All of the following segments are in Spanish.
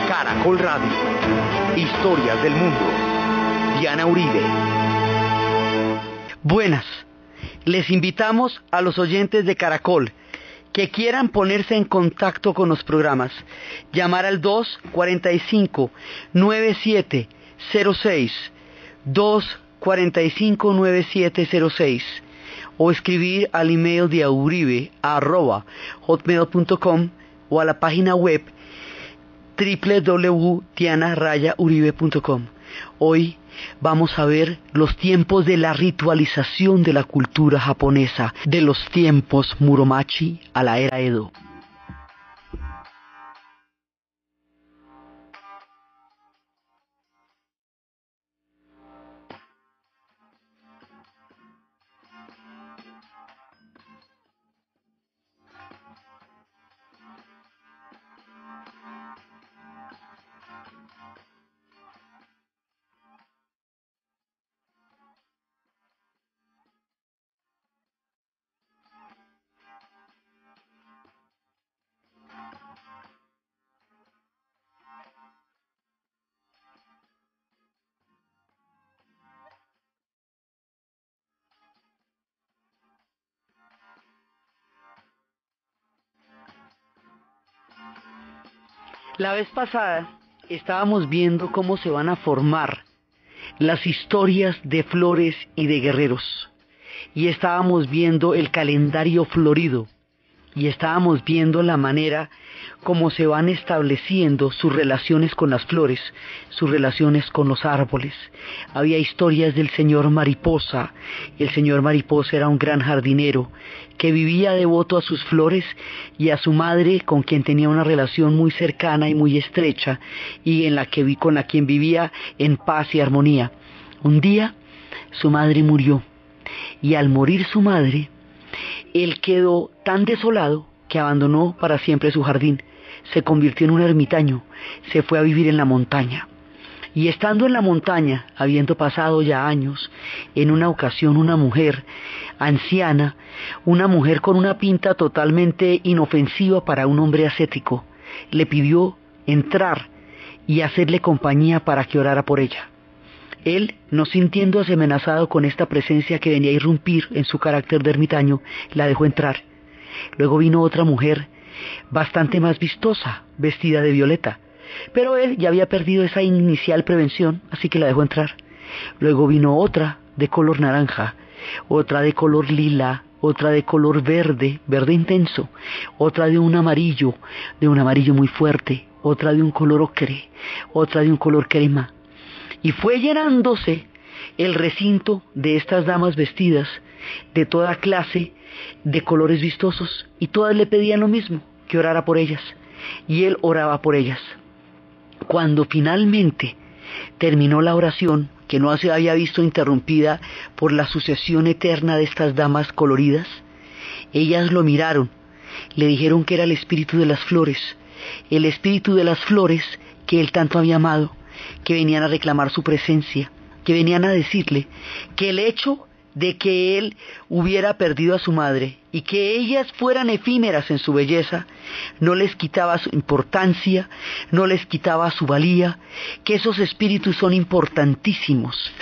Caracol Radio. Historias del mundo. Diana Uribe. Buenas. Les invitamos a los oyentes de Caracol que quieran ponerse en contacto con los programas, llamar al 245-9706, 245-9706, o escribir al email de auribe@hotmail.com o a la página web www.diana-uribe.com. Hoy vamos a ver los tiempos de la ritualización de la cultura japonesa, de los tiempos Muromachi a la era Edo. La vez pasada estábamos viendo cómo se van a formar las historias de flores y de guerreros, y estábamos viendo el calendario florido, y estábamos viendo la manera como se van estableciendo sus relaciones con las flores, sus relaciones con los árboles. Había historias del señor Mariposa. El señor Mariposa era un gran jardinero que vivía devoto a sus flores y a su madre, con quien tenía una relación muy cercana y muy estrecha, y con la quien vivía en paz y armonía. Un día su madre murió, y al morir su madre, él quedó tan desolado que abandonó para siempre su jardín, se convirtió en un ermitaño, se fue a vivir en la montaña. Y estando en la montaña, habiendo pasado ya años, en una ocasión una mujer anciana, una mujer con una pinta totalmente inofensiva para un hombre ascético, le pidió entrar y hacerle compañía para que orara por ella. Él, no sintiéndose amenazado con esta presencia que venía a irrumpir en su carácter de ermitaño, la dejó entrar. Luego vino otra mujer, bastante más vistosa, vestida de violeta, pero él ya había perdido esa inicial prevención, así que la dejó entrar. Luego vino otra de color naranja, otra de color lila, otra de color verde, verde intenso, otra de un amarillo muy fuerte, otra de un color ocre, otra de un color crema. Y fue llenándose el recinto de estas damas vestidas de toda clase de colores vistosos, y todas le pedían lo mismo, que orara por ellas, y él oraba por ellas. Cuando finalmente terminó la oración, que no se había visto interrumpida por la sucesión eterna de estas damas coloridas, ellas lo miraron, le dijeron que era el espíritu de las flores, el espíritu de las flores que él tanto había amado, que venían a reclamar su presencia, que venían a decirle que el hecho de que él hubiera perdido a su madre y que ellas fueran efímeras en su belleza no les quitaba su importancia, no les quitaba su valía, que esos espíritus son importantísimos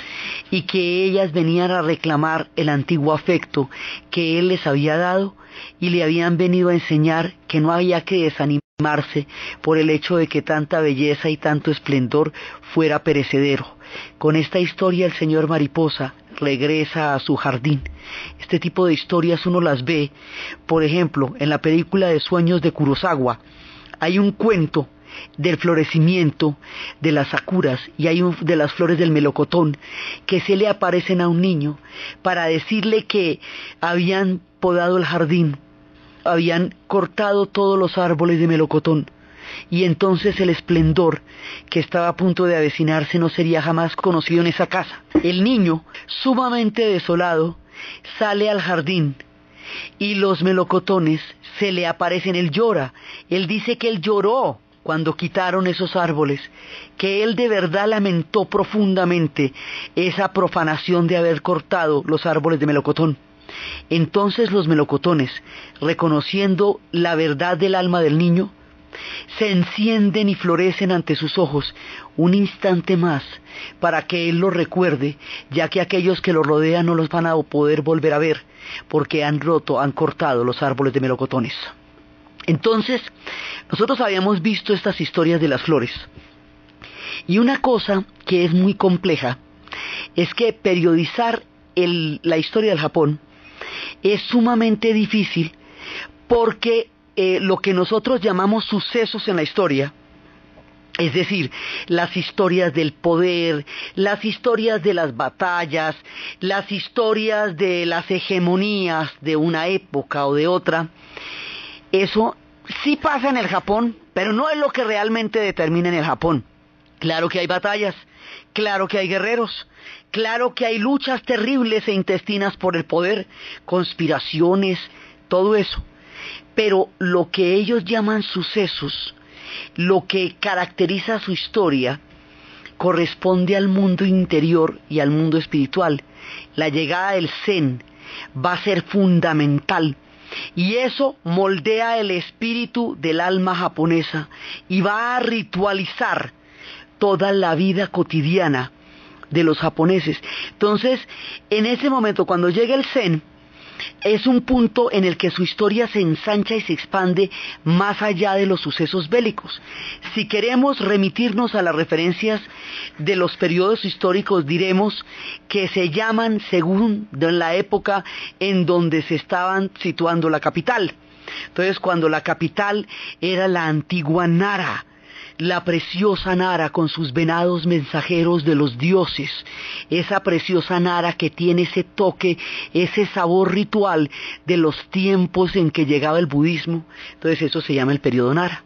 y que ellas venían a reclamar el antiguo afecto que él les había dado, y le habían venido a enseñar que no había que desanimarse por el hecho de que tanta belleza y tanto esplendor fuera perecedero. Con esta historia el señor Mariposa regresa a su jardín. Este tipo de historias uno las ve, por ejemplo, en la película de Sueños de Kurosawa. Hay un cuento del florecimiento de las sakuras y hay de las flores del melocotón que se le aparecen a un niño para decirle que habían podado el jardín, habían cortado todos los árboles de melocotón, y entonces el esplendor que estaba a punto de avecinarse no sería jamás conocido en esa casa. El niño, sumamente desolado, sale al jardín y los melocotones se le aparecen. Él llora, él dice que él lloró cuando quitaron esos árboles, que él de verdad lamentó profundamente esa profanación de haber cortado los árboles de melocotón. Entonces los melocotones, reconociendo la verdad del alma del niño, se encienden y florecen ante sus ojos un instante más para que él los recuerde, ya que aquellos que lo rodean no los van a poder volver a ver, porque han cortado los árboles de melocotones. Entonces, nosotros habíamos visto estas historias de las flores, y una cosa que es muy compleja es que periodizar la historia del Japón es sumamente difícil, porque lo que nosotros llamamos sucesos en la historia, es decir, las historias del poder, las historias de las batallas, las historias de las hegemonías de una época o de otra, eso sí pasa en el Japón, pero no es lo que realmente determina en el Japón. Claro que hay batallas, claro que hay guerreros, claro que hay luchas terribles e intestinas por el poder, conspiraciones, todo eso. Pero lo que ellos llaman sucesos, lo que caracteriza su historia, corresponde al mundo interior y al mundo espiritual. La llegada del Zen va a ser fundamental, y eso moldea el espíritu del alma japonesa y va a ritualizar toda la vida cotidiana de los japoneses. Entonces, en ese momento, cuando llega el Zen, es un punto en el que su historia se ensancha y se expande más allá de los sucesos bélicos. Si queremos remitirnos a las referencias de los periodos históricos, diremos que se llaman según de la época en donde se estaban situando la capital. Entonces, cuando la capital era la antigua Nara, la preciosa Nara con sus venados mensajeros de los dioses, esa preciosa Nara que tiene ese toque, ese sabor ritual de los tiempos en que llegaba el budismo. Entonces eso se llama el periodo Nara.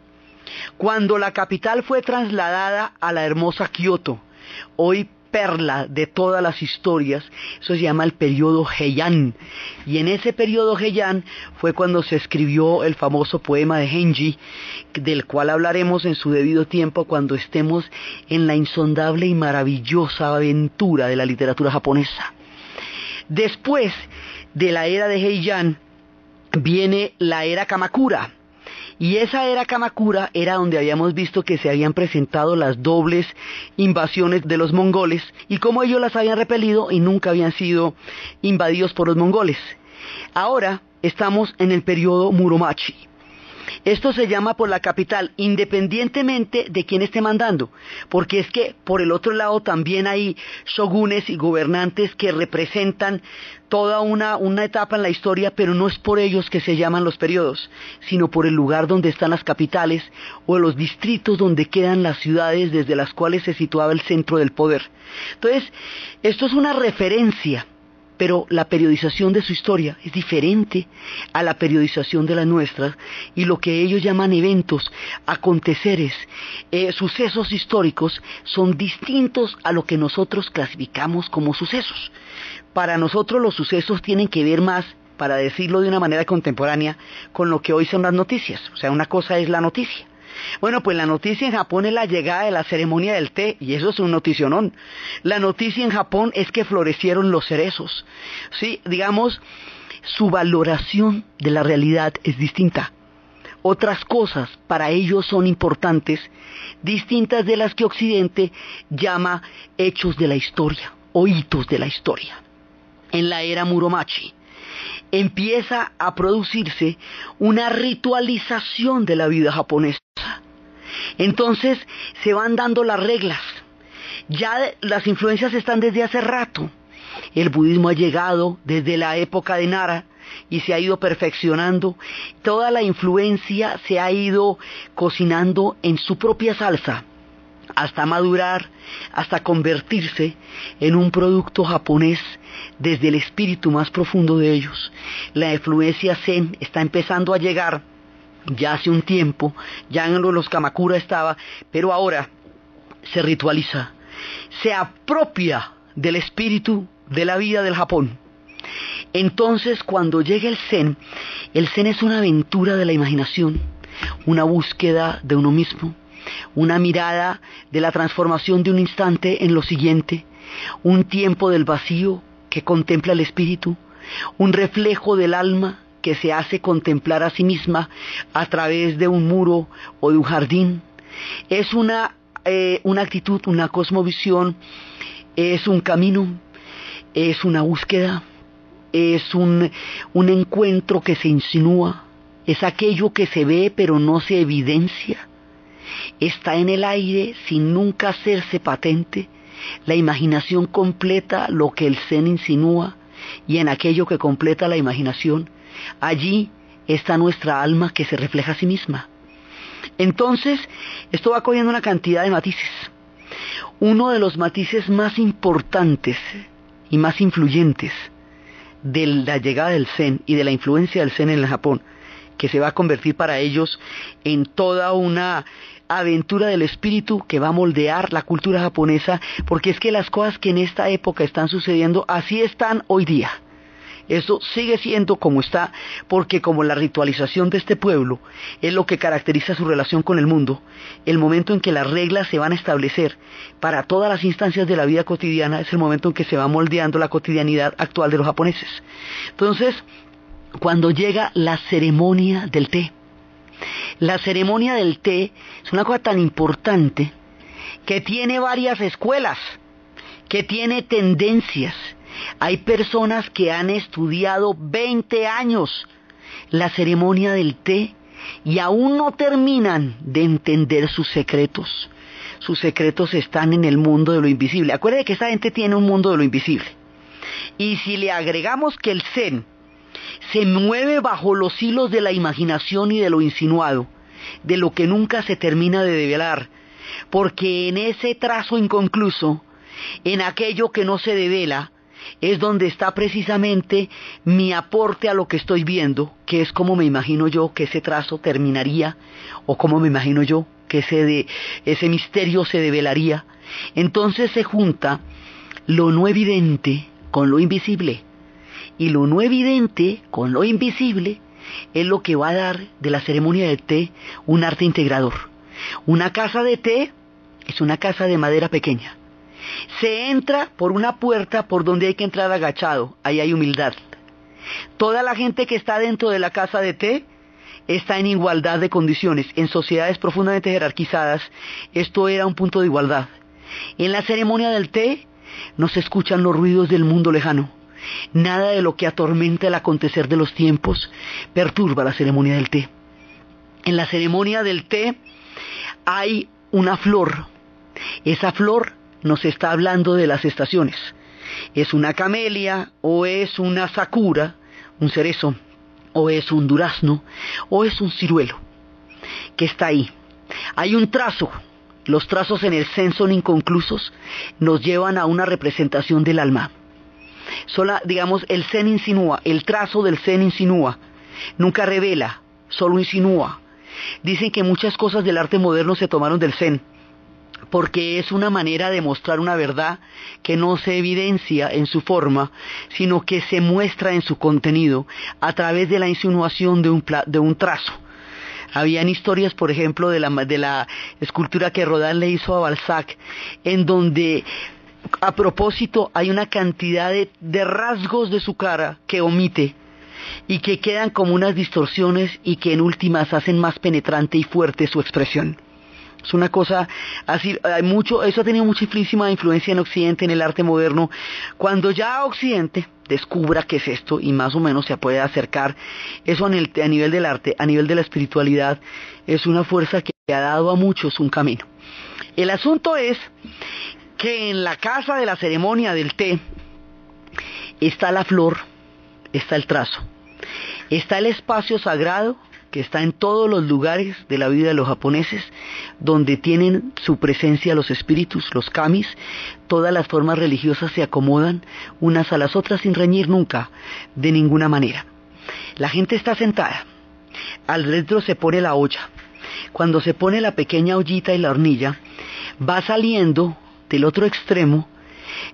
Cuando la capital fue trasladada a la hermosa Kioto, hoy perla de todas las historias, eso se llama el periodo Heian, y en ese periodo Heian fue cuando se escribió el famoso poema de Genji, del cual hablaremos en su debido tiempo cuando estemos en la insondable y maravillosa aventura de la literatura japonesa. Después de la era de Heian viene la era Kamakura. Y esa era Kamakura era donde habíamos visto que se habían presentado las dobles invasiones de los mongoles y cómo ellos las habían repelido y nunca habían sido invadidos por los mongoles. Ahora estamos en el periodo Muromachi. Esto se llama por la capital, independientemente de quién esté mandando, porque es que por el otro lado también hay shogunes y gobernantes que representan toda una etapa en la historia, pero no es por ellos que se llaman los periodos, sino por el lugar donde están las capitales o los distritos donde quedan las ciudades desde las cuales se situaba el centro del poder. Entonces, esto es una referencia, pero la periodización de su historia es diferente a la periodización de las nuestras, y lo que ellos llaman eventos, aconteceres, sucesos históricos, son distintos a lo que nosotros clasificamos como sucesos. Para nosotros los sucesos tienen que ver más, para decirlo de una manera contemporánea, con lo que hoy son las noticias. O sea, una cosa es la noticia. Bueno, pues la noticia en Japón es la llegada de la ceremonia del té, y eso es un noticionón. La noticia en Japón es que florecieron los cerezos. Sí, digamos, su valoración de la realidad es distinta. Otras cosas para ellos son importantes, distintas de las que Occidente llama hechos de la historia o hitos de la historia. En la era Muromachi empieza a producirse una ritualización de la vida japonesa. Entonces se van dando las reglas. Ya las influencias están desde hace rato. El budismo ha llegado desde la época de Nara y se ha ido perfeccionando. Toda la influencia se ha ido cocinando en su propia salsa, hasta madurar, hasta convertirse en un producto japonés desde el espíritu más profundo de ellos. La influencia Zen está empezando a llegar ya hace un tiempo, ya en los Kamakura estaba, pero ahora se ritualiza, se apropia del espíritu de la vida del Japón. Entonces, cuando llega el Zen es una aventura de la imaginación, una búsqueda de uno mismo, una mirada de la transformación de un instante en lo siguiente, un tiempo del vacío que contempla el espíritu, un reflejo del alma que se hace contemplar a sí misma a través de un muro o de un jardín. Es una actitud, una cosmovisión, es un camino, es una búsqueda, es un encuentro que se insinúa, es aquello que se ve pero no se evidencia, está en el aire sin nunca hacerse patente. La imaginación completa lo que el Zen insinúa, y en aquello que completa la imaginación, allí está nuestra alma que se refleja a sí misma. Entonces, esto va cogiendo una cantidad de matices. Uno de los matices más importantes y más influyentes de la llegada del Zen y de la influencia del Zen en el Japón, que se va a convertir para ellos en toda una aventura del espíritu que va a moldear la cultura japonesa, porque es que las cosas que en esta época están sucediendo, así están hoy día. Eso sigue siendo como está, porque como la ritualización de este pueblo es lo que caracteriza su relación con el mundo, el momento en que las reglas se van a establecer para todas las instancias de la vida cotidiana es el momento en que se va moldeando la cotidianidad actual de los japoneses. Entonces, cuando llega la ceremonia del té, la ceremonia del té es una cosa tan importante que tiene varias escuelas, que tiene tendencias. Hay personas que han estudiado 20 años la ceremonia del té y aún no terminan de entender sus secretos. Sus secretos están en el mundo de lo invisible. Acuérdense que esta gente tiene un mundo de lo invisible. Y si le agregamos que el Zen se mueve bajo los hilos de la imaginación y de lo insinuado, de lo que nunca se termina de develar, porque en ese trazo inconcluso, en aquello que no se devela, es donde está precisamente mi aporte a lo que estoy viendo, que es como me imagino yo que ese trazo terminaría, o como me imagino yo que ese misterio se develaría. Entonces se junta lo no evidente con lo invisible, y lo no evidente con lo invisible es lo que va a dar de la ceremonia del té un arte integrador. Una casa de té es una casa de madera pequeña. Se entra por una puerta por donde hay que entrar agachado, ahí hay humildad. Toda la gente que está dentro de la casa de té está en igualdad de condiciones. En sociedades profundamente jerarquizadas, esto era un punto de igualdad. En la ceremonia del té no se escuchan los ruidos del mundo lejano. Nada de lo que atormenta el acontecer de los tiempos perturba la ceremonia del té. En la ceremonia del té hay una flor. Esa flor nos está hablando de las estaciones. Es una camelia, o es una sakura, un cerezo, o es un durazno, o es un ciruelo, que está ahí. Hay un trazo. Los trazos en el Zen son inconclusos, nos llevan a una representación del alma. Digamos, el Zen insinúa, el trazo del Zen insinúa, nunca revela, solo insinúa. Dicen que muchas cosas del arte moderno se tomaron del Zen, porque es una manera de mostrar una verdad que no se evidencia en su forma, sino que se muestra en su contenido a través de la insinuación de un trazo. Habían historias, por ejemplo, de la escultura que Rodin le hizo a Balzac, en donde a propósito hay una cantidad de rasgos de su cara que omite y que quedan como unas distorsiones y que en últimas hacen más penetrante y fuerte su expresión. Es una cosa así, eso ha tenido muchísima influencia en Occidente, en el arte moderno. Cuando ya Occidente descubra qué es esto y más o menos se puede acercar, eso a nivel del arte, a nivel de la espiritualidad, es una fuerza que ha dado a muchos un camino. El asunto es que en la casa de la ceremonia del té está la flor, está el trazo, está el espacio sagrado que está en todos los lugares de la vida de los japoneses, donde tienen su presencia los espíritus, los kamis. Todas las formas religiosas se acomodan unas a las otras sin reñir nunca, de ninguna manera. La gente está sentada, al dentro se pone la olla. Cuando se pone la pequeña ollita y la hornilla, va saliendo del otro extremo,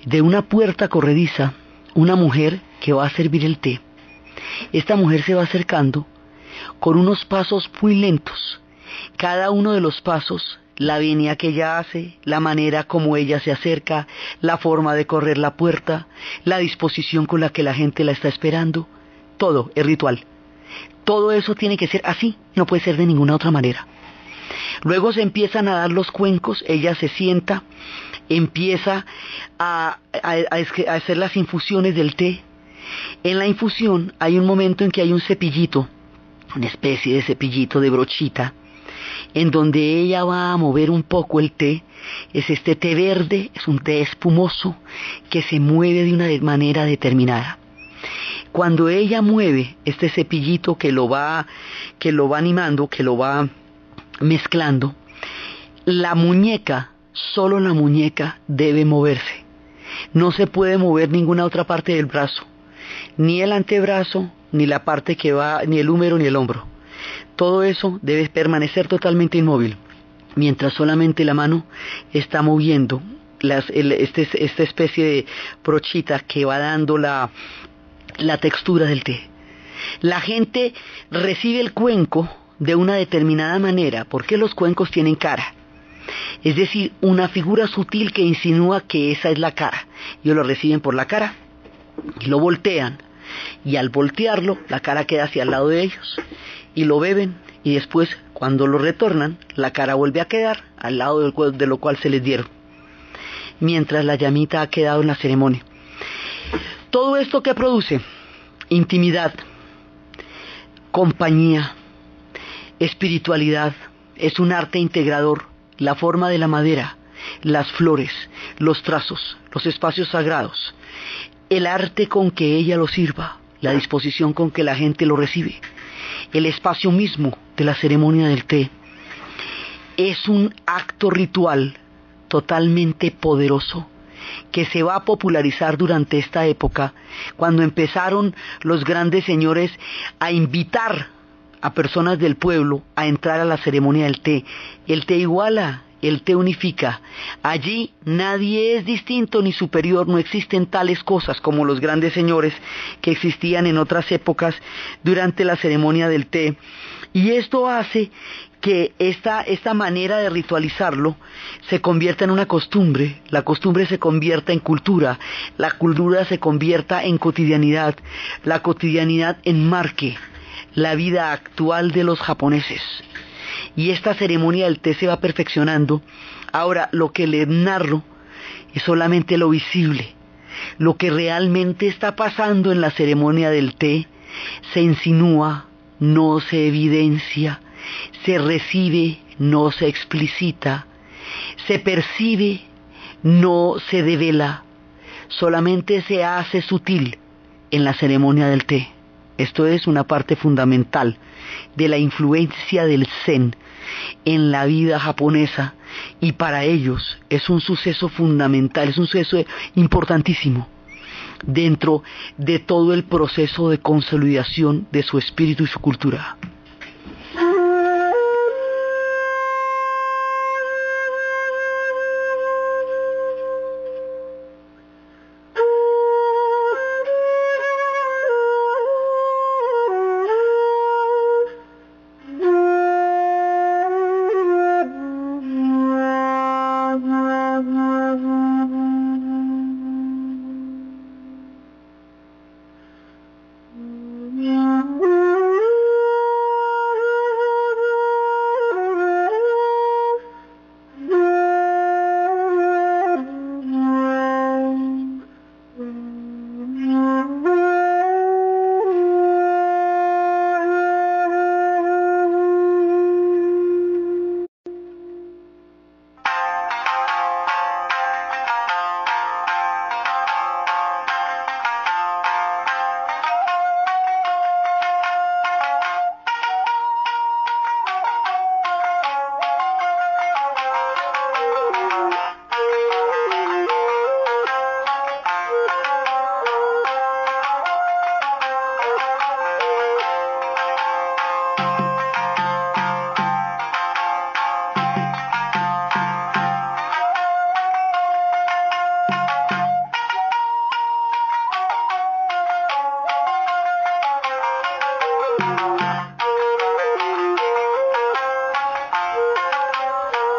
de una puerta corrediza, una mujer que va a servir el té. Esta mujer se va acercando con unos pasos muy lentos. Cada uno de los pasos, la venia que ella hace, la manera como ella se acerca, la forma de correr la puerta, la disposición con la que la gente la está esperando, todo es ritual. Todo eso tiene que ser así, no puede ser de ninguna otra manera. Luego se empiezan a dar los cuencos, ella se sienta, empieza a hacer las infusiones del té. En la infusión hay un momento en que hay un cepillito, una especie de cepillito de brochita, en donde ella va a mover un poco el té. Es este té verde, es un té espumoso que se mueve de una manera determinada. Cuando ella mueve este cepillito que lo va animando, que lo va mezclando, la muñeca, solo la muñeca debe moverse. No se puede mover ninguna otra parte del brazo, ni el antebrazo, ni la parte que va, ni el húmero, ni el hombro. Todo eso debe permanecer totalmente inmóvil, mientras solamente la mano está moviendo esta especie de brochita que va dando la textura del té. La gente recibe el cuenco de una determinada manera, porque los cuencos tienen cara. Es decir, una figura sutil que insinúa que esa es la cara. Ellos lo reciben por la cara y lo voltean. Y al voltearlo, la cara queda hacia el lado de ellos. Y lo beben, y después, cuando lo retornan, la cara vuelve a quedar al lado de lo cual se les dieron, mientras la llamita ha quedado en la ceremonia. Todo esto que produce intimidad, compañía, espiritualidad, es un arte integrador. La forma de la madera, las flores, los trazos, los espacios sagrados, el arte con que ella lo sirva, la disposición con que la gente lo recibe, el espacio mismo de la ceremonia del té, es un acto ritual totalmente poderoso que se va a popularizar durante esta época, cuando empezaron los grandes señores a invitar a personas del pueblo a entrar a la ceremonia del té. El té iguala, el té unifica. Allí nadie es distinto ni superior, no existen tales cosas como los grandes señores que existían en otras épocas durante la ceremonia del té. Y esto hace que esta manera de ritualizarlo se convierta en una costumbre, la costumbre se convierta en cultura, la cultura se convierta en cotidianidad, la cotidianidad enmarque la vida actual de los japoneses. Y esta ceremonia del té se va perfeccionando. Ahora, lo que les narro es solamente lo visible. Lo que realmente está pasando en la ceremonia del té se insinúa, no se evidencia, se recibe, no se explicita, se percibe, no se devela, solamente se hace sutil en la ceremonia del té. Esto es una parte fundamental de la influencia del Zen en la vida japonesa, y para ellos es un suceso fundamental, es un suceso importantísimo dentro de todo el proceso de consolidación de su espíritu y su cultura.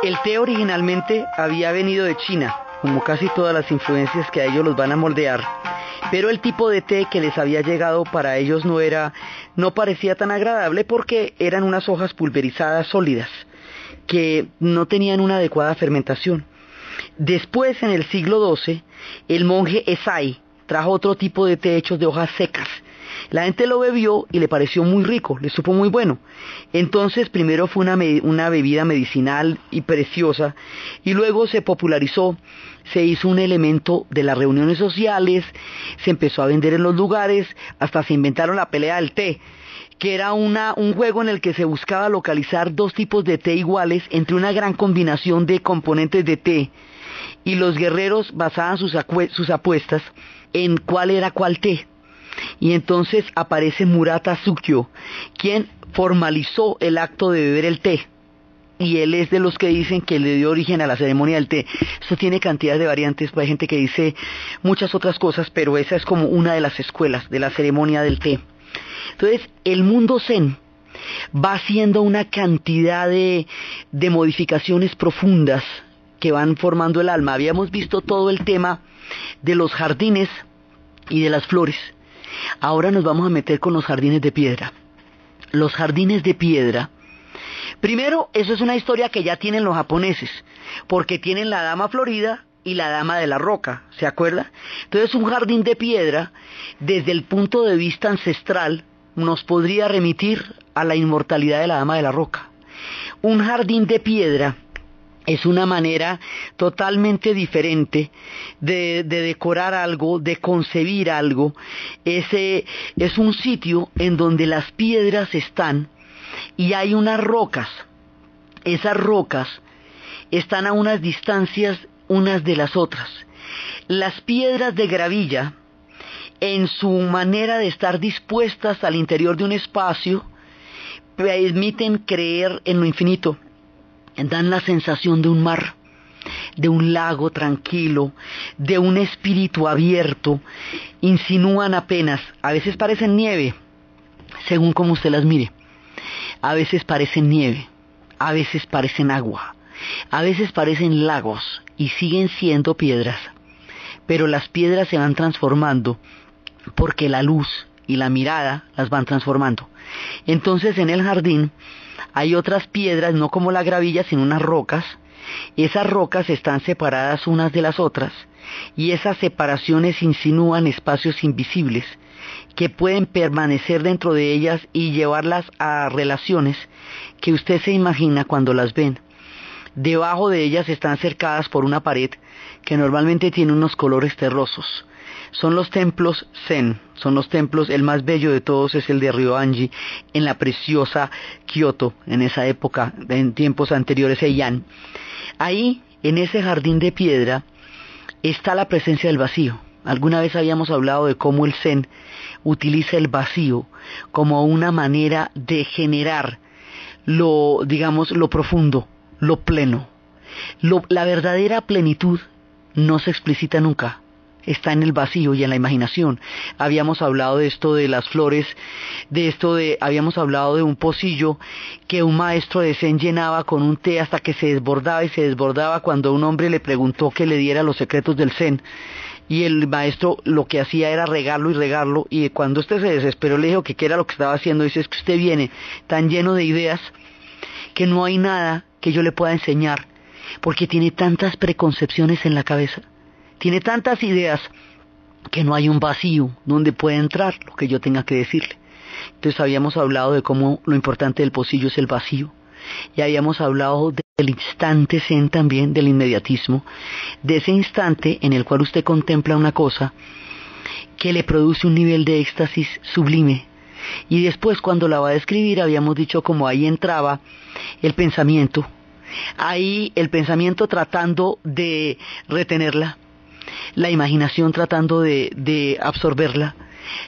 El té originalmente había venido de China, como casi todas las influencias que a ellos los van a moldear, Pero el tipo de té que les había llegado para ellos no parecía tan agradable porque eran unas hojas pulverizadas sólidas que no tenían una adecuada fermentación. Después, en el siglo XII, el monje Esai trajo otro tipo de té hechos de hojas secas. La gente lo bebió y le pareció muy rico, le supo muy bueno. Entonces primero fue una bebida medicinal y preciosa, y luego se popularizó, se hizo un elemento de las reuniones sociales, se empezó a vender en los lugares, hasta se inventaron la pelea del té, que era un juego en el que se buscaba localizar dos tipos de té iguales entre una gran combinación de componentes de té, y los guerreros basaban sus apuestas en cuál era cuál té. Y entonces aparece Murata Sukyo, quien formalizó el acto de beber el té, y él es de los que dicen que le dio origen a la ceremonia del té. Esto tiene cantidad de variantes, hay gente que dice muchas otras cosas, pero esa es como una de las escuelas de la ceremonia del té. Entonces, el mundo zen va haciendo una cantidad de modificaciones profundas que van formando el alma. Habíamos visto todo el tema de los jardines y de las flores. Ahora nos vamos a meter con los jardines de piedra. Los jardines de piedra, primero, eso es una historia que ya tienen los japoneses, porque tienen la dama florida y la dama de la roca, ¿se acuerda? Entonces, un jardín de piedra, desde el punto de vista ancestral, nos podría remitir a la inmortalidad de la dama de la roca. Un jardín de piedra es una manera totalmente diferente de decorar algo, de concebir algo. Es un sitio en donde las piedras están y hay unas rocas. Esas rocas están a unas distancias unas de las otras. Las piedras de gravilla, en su manera de estar dispuestas al interior de un espacio, permiten creer en lo infinito. Dan la sensación de un mar, de un lago tranquilo, de un espíritu abierto, insinúan apenas, a veces parecen nieve, según como usted las mire, a veces parecen nieve, a veces parecen agua, a veces parecen lagos y siguen siendo piedras, pero las piedras se van transformando porque la luz y la mirada las van transformando. Entonces, en el jardín hay otras piedras, no como la gravilla, sino unas rocas. Esas rocas están separadas unas de las otras, y esas separaciones insinúan espacios invisibles que pueden permanecer dentro de ellas y llevarlas a relaciones que usted se imagina cuando las ven. Debajo de ellas están cercadas por una pared que normalmente tiene unos colores terrosos. Son los templos Zen, son los templos, el más bello de todos es el de Ryoanji, en la preciosa Kioto, en esa época, en tiempos anteriores, Heian. Ahí, en ese jardín de piedra, está la presencia del vacío. Alguna vez habíamos hablado de cómo el Zen utiliza el vacío como una manera de generar lo profundo, lo pleno. La verdadera plenitud no se explicita nunca. Está en el vacío y en la imaginación. Habíamos hablado de esto de las flores, habíamos hablado de un pocillo que un maestro de Zen llenaba con un té hasta que se desbordaba y se desbordaba cuando un hombre le preguntó que le diera los secretos del Zen. Y el maestro lo que hacía era regarlo y regarlo, y cuando usted se desesperó le dijo que qué era lo que estaba haciendo. Dice, es que usted viene tan lleno de ideas que no hay nada que yo le pueda enseñar, porque tiene tantas preconcepciones en la cabeza. Tiene tantas ideas que no hay un vacío donde pueda entrar lo que yo tenga que decirle. Entonces habíamos hablado de cómo lo importante del pocillo es el vacío. Y habíamos hablado del instante zen también, del inmediatismo, de ese instante en el cual usted contempla una cosa que le produce un nivel de éxtasis sublime. Y después, cuando la va a describir, habíamos dicho como ahí entraba el pensamiento. Ahí el pensamiento tratando de retenerla, la imaginación tratando de absorberla,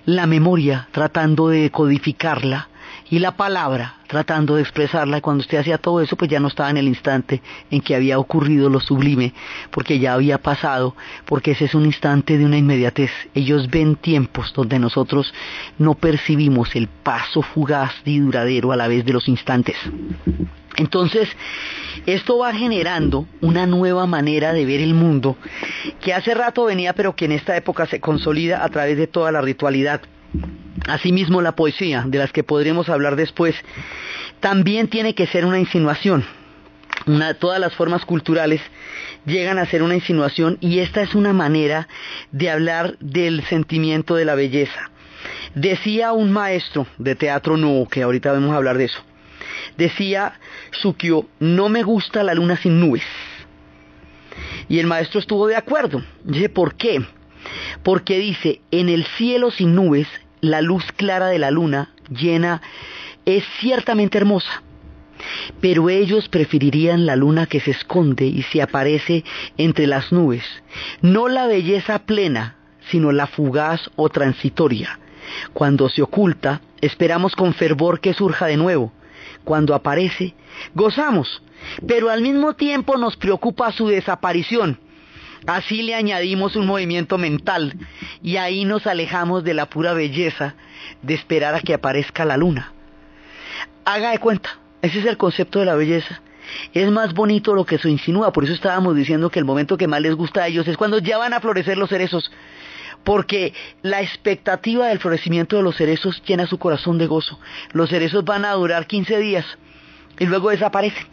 la memoria tratando de codificarla y la palabra tratando de expresarla. Y cuando usted hacía todo eso, pues ya no estaba en el instante en que había ocurrido lo sublime, porque ya había pasado, porque ese es un instante de una inmediatez. Ellos ven tiempos donde nosotros no percibimos el paso fugaz y duradero a la vez de los instantes. Entonces, esto va generando una nueva manera de ver el mundo, que hace rato venía, pero que en esta época se consolida a través de toda la ritualidad. Asimismo, la poesía, de las que podremos hablar después, también tiene que ser una insinuación. Todas las formas culturales llegan a ser una insinuación, y esta es una manera de hablar del sentimiento de la belleza. Decía un maestro de teatro nuevo, que ahorita vamos a hablar de eso, decía Sukyo: no me gusta la luna sin nubes. Y el maestro estuvo de acuerdo. Dice: ¿por qué? Porque dice, en el cielo sin nubes, la luz clara de la luna llena es ciertamente hermosa, pero ellos preferirían la luna que se esconde y se aparece entre las nubes, no la belleza plena, sino la fugaz o transitoria. Cuando se oculta, esperamos con fervor que surja de nuevo. Cuando aparece, gozamos, pero al mismo tiempo nos preocupa su desaparición. Así le añadimos un movimiento mental, y ahí nos alejamos de la pura belleza de esperar a que aparezca la luna. Haga de cuenta, ese es el concepto de la belleza. Es más bonito lo que se insinúa. Por eso estábamos diciendo que el momento que más les gusta a ellos es cuando ya van a florecer los cerezos, porque la expectativa del florecimiento de los cerezos llena su corazón de gozo. Los cerezos van a durar 15 días y luego desaparecen,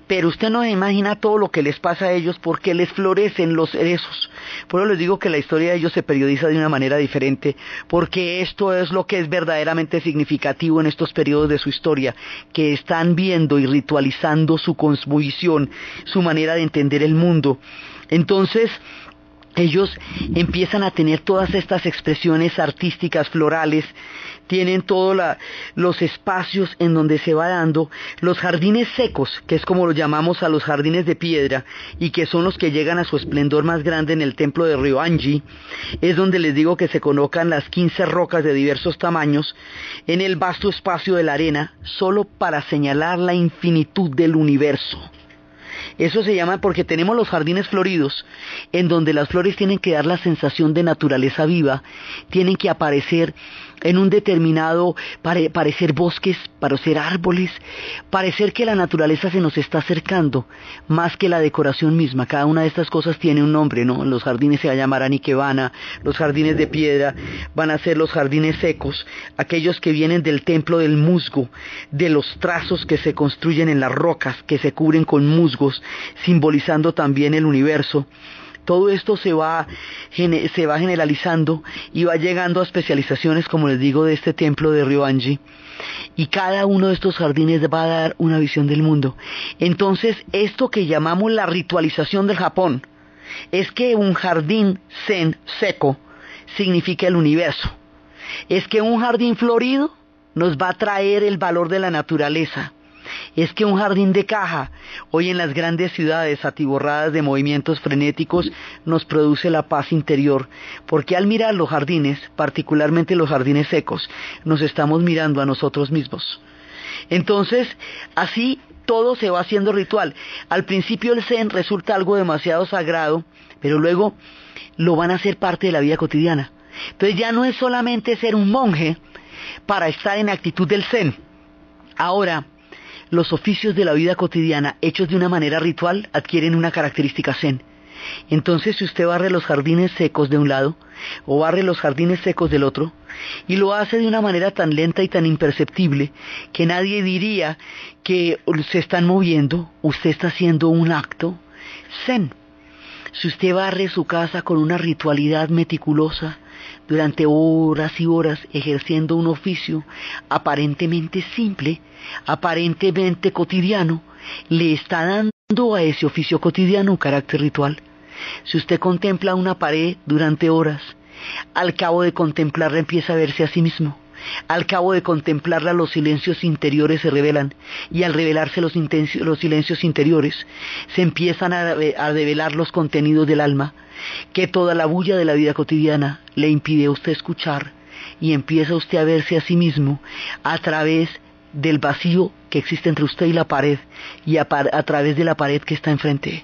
pero usted no se imagina todo lo que les pasa a ellos porque les florecen los cerezos. Por eso les digo que la historia de ellos se periodiza de una manera diferente, porque esto es lo que es verdaderamente significativo en estos periodos de su historia, que están viendo y ritualizando su cosmovisión, su manera de entender el mundo. Entonces ellos empiezan a tener todas estas expresiones artísticas, florales, tienen todos los espacios en donde se va dando, los jardines secos, que es como lo llamamos a los jardines de piedra, y que son los que llegan a su esplendor más grande en el templo de Ryoanji, es donde les digo que se colocan las 15 rocas de diversos tamaños en el vasto espacio de la arena, solo para señalar la infinitud del universo. Eso se llama porque tenemos los jardines floridos, en donde las flores tienen que dar la sensación de naturaleza viva, tienen que aparecer en un determinado, parecer bosques, parecer árboles, parecer que la naturaleza se nos está acercando, más que la decoración misma. Cada una de estas cosas tiene un nombre, ¿no? Los jardines se van a llamar Anikebana, los jardines de piedra van a ser los jardines secos, aquellos que vienen del templo del musgo, de los trazos que se construyen en las rocas, que se cubren con musgos, simbolizando también el universo. Todo esto se va generalizando y va llegando a especializaciones, como les digo, de este templo de Ryoanji. Y cada uno de estos jardines va a dar una visión del mundo. Entonces, esto que llamamos la ritualización del Japón, es que un jardín zen seco significa el universo. Es que un jardín florido nos va a traer el valor de la naturaleza. Es que un jardín de caja, hoy en las grandes ciudades atiborradas de movimientos frenéticos, nos produce la paz interior, porque al mirar los jardines, particularmente los jardines secos, nos estamos mirando a nosotros mismos. Entonces, así todo se va haciendo ritual. Al principio el zen resulta algo demasiado sagrado, pero luego lo van a hacer parte de la vida cotidiana. Entonces ya no es solamente ser un monje para estar en actitud del zen. Ahora, los oficios de la vida cotidiana, hechos de una manera ritual, adquieren una característica zen. Entonces, si usted barre los jardines secos de un lado, o barre los jardines secos del otro, y lo hace de una manera tan lenta y tan imperceptible, que nadie diría que se están moviendo, usted está haciendo un acto zen. Si usted barre su casa con una ritualidad meticulosa, durante horas y horas ejerciendo un oficio aparentemente simple, aparentemente cotidiano, le está dando a ese oficio cotidiano un carácter ritual. Si usted contempla una pared durante horas, al cabo de contemplarla empieza a verse a sí mismo. Al cabo de contemplarla los silencios interiores se revelan, y al revelarse los silencios interiores se empiezan a revelar los contenidos del alma, que toda la bulla de la vida cotidiana le impide a usted escuchar, y empieza usted a verse a sí mismo a través del vacío que existe entre usted y la pared, y a través de la pared que está enfrente.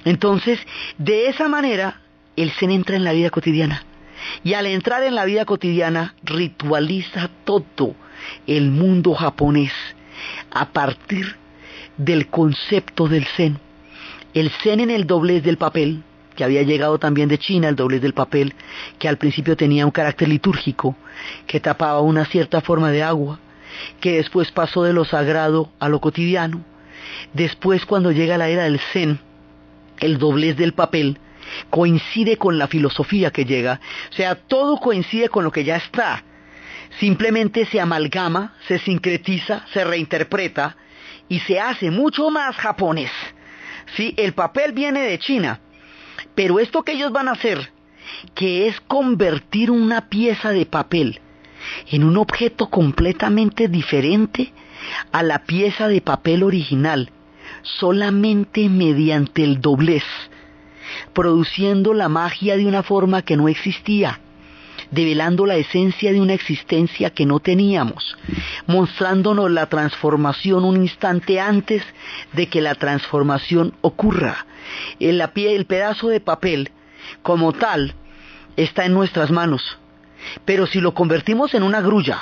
Entonces, de esa manera, el zen entra en la vida cotidiana. Y al entrar en la vida cotidiana, ritualiza todo el mundo japonés a partir del concepto del zen. El zen en el doblez del papel, que había llegado también de China, el doblez del papel, que al principio tenía un carácter litúrgico, que tapaba una cierta forma de agua, que después pasó de lo sagrado a lo cotidiano. Después, cuando llega la era del Zen, el doblez del papel coincide con la filosofía que llega, o sea, todo coincide con lo que ya está, simplemente se amalgama, se sincretiza, se reinterpreta y se hace mucho más japonés. Sí, el papel viene de China, pero esto que ellos van a hacer, que es convertir una pieza de papel en un objeto completamente diferente a la pieza de papel original, solamente mediante el doblez, produciendo la magia de una forma que no existía, develando la esencia de una existencia que no teníamos, mostrándonos la transformación un instante antes de que la transformación ocurra. El pedazo de papel, como tal, está en nuestras manos, pero si lo convertimos en una grulla,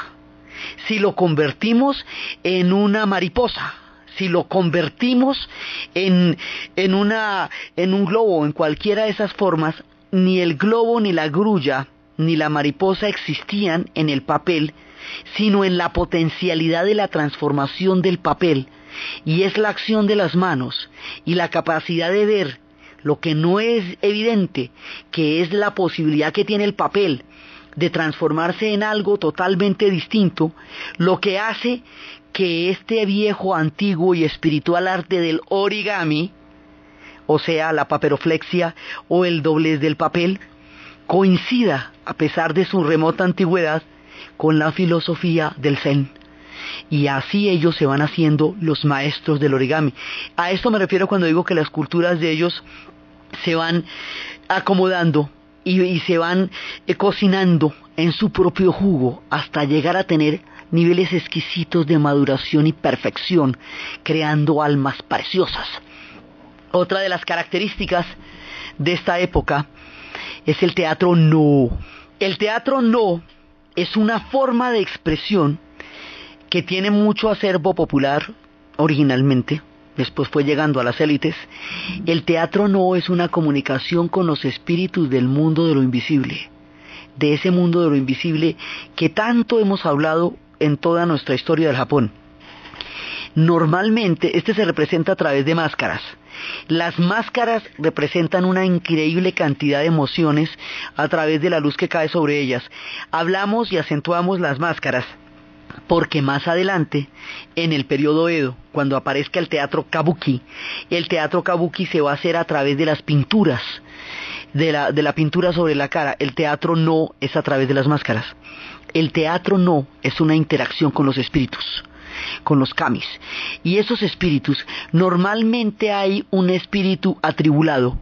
si lo convertimos en una mariposa, si lo convertimos en un globo, en cualquiera de esas formas, ni el globo, ni la grulla, ni la mariposa existían en el papel, sino en la potencialidad de la transformación del papel, y es la acción de las manos y la capacidad de ver lo que no es evidente, que es la posibilidad que tiene el papel de transformarse en algo totalmente distinto, lo que hace que este viejo, antiguo y espiritual arte del origami, o sea, la papiroflexia o el doblez del papel, coincida, a pesar de su remota antigüedad, con la filosofía del Zen. Y así ellos se van haciendo los maestros del origami. A esto me refiero cuando digo que las culturas de ellos se van acomodando y se van cocinando en su propio jugo hasta llegar a tener niveles exquisitos de maduración y perfección, creando almas preciosas. Otra de las características de esta época es el teatro no. El teatro no es una forma de expresión que tiene mucho acervo popular originalmente, después fue llegando a las élites. El teatro no es una comunicación con los espíritus del mundo de lo invisible, de ese mundo de lo invisible que tanto hemos hablado en toda nuestra historia del Japón. Normalmente este se representa a través de máscaras. Las máscaras representan una increíble cantidad de emociones a través de la luz que cae sobre ellas. Hablamos y acentuamos las máscaras porque más adelante, en el periodo Edo, cuando aparezca el teatro kabuki se va a hacer a través de las pinturas, de la pintura sobre la cara. El teatro no es a través de las máscaras. El teatro no es una interacción con los espíritus, con los kamis. Y esos espíritus, normalmente hay un espíritu atribulado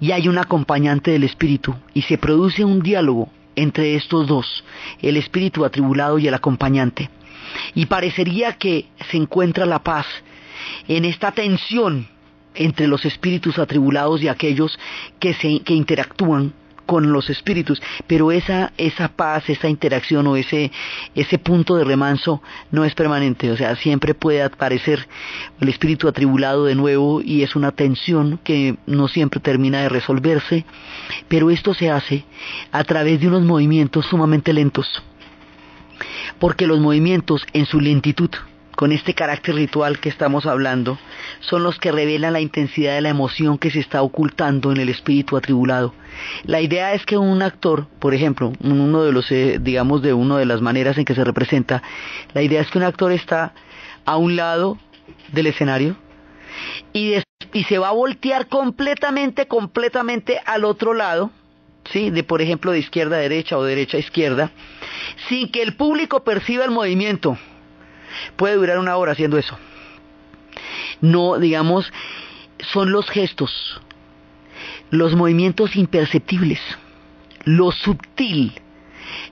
y hay un acompañante del espíritu, y se produce un diálogo entre estos dos, el espíritu atribulado y el acompañante. Y parecería que se encuentra la paz en esta tensión entre los espíritus atribulados y aquellos que interactúan con los espíritus, pero esa paz, esa interacción o ese punto de remanso no es permanente. O sea, siempre puede aparecer el espíritu atribulado de nuevo y es una tensión que no siempre termina de resolverse, pero esto se hace a través de unos movimientos sumamente lentos, porque los movimientos en su lentitud, con este carácter ritual que estamos hablando, son los que revelan la intensidad de la emoción que se está ocultando en el espíritu atribulado. La idea es que un actor, por ejemplo, uno de los, de una de las maneras en que se representa, la idea es que un actor está a un lado del escenario y se va a voltear completamente al otro lado, ¿sí? Por ejemplo, de izquierda a derecha o derecha a izquierda, sin que el público perciba el movimiento. Puede durar una hora haciendo eso. No, son los gestos, los movimientos imperceptibles, lo sutil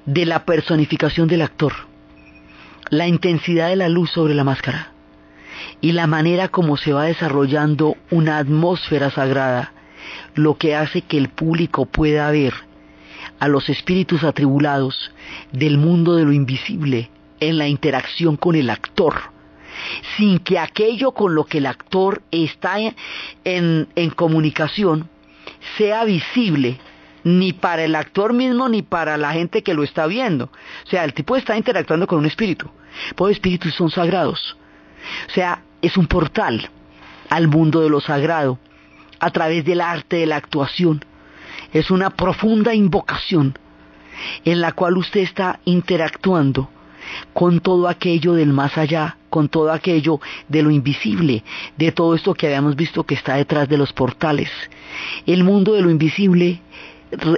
de la personificación del actor, la intensidad de la luz sobre la máscara y la manera como se va desarrollando una atmósfera sagrada, lo que hace que el público pueda ver a los espíritus atribulados del mundo de lo invisible en la interacción con el actor, sin que aquello con lo que el actor está en comunicación sea visible ni para el actor mismo ni para la gente que lo está viendo. O sea, el tipo está interactuando con un espíritu. Los espíritus son sagrados. O sea, es un portal al mundo de lo sagrado a través del arte de la actuación. Es una profunda invocación en la cual usted está interactuando con todo aquello del más allá, con todo aquello de lo invisible, de todo esto que habíamos visto que está detrás de los portales. El mundo de lo invisible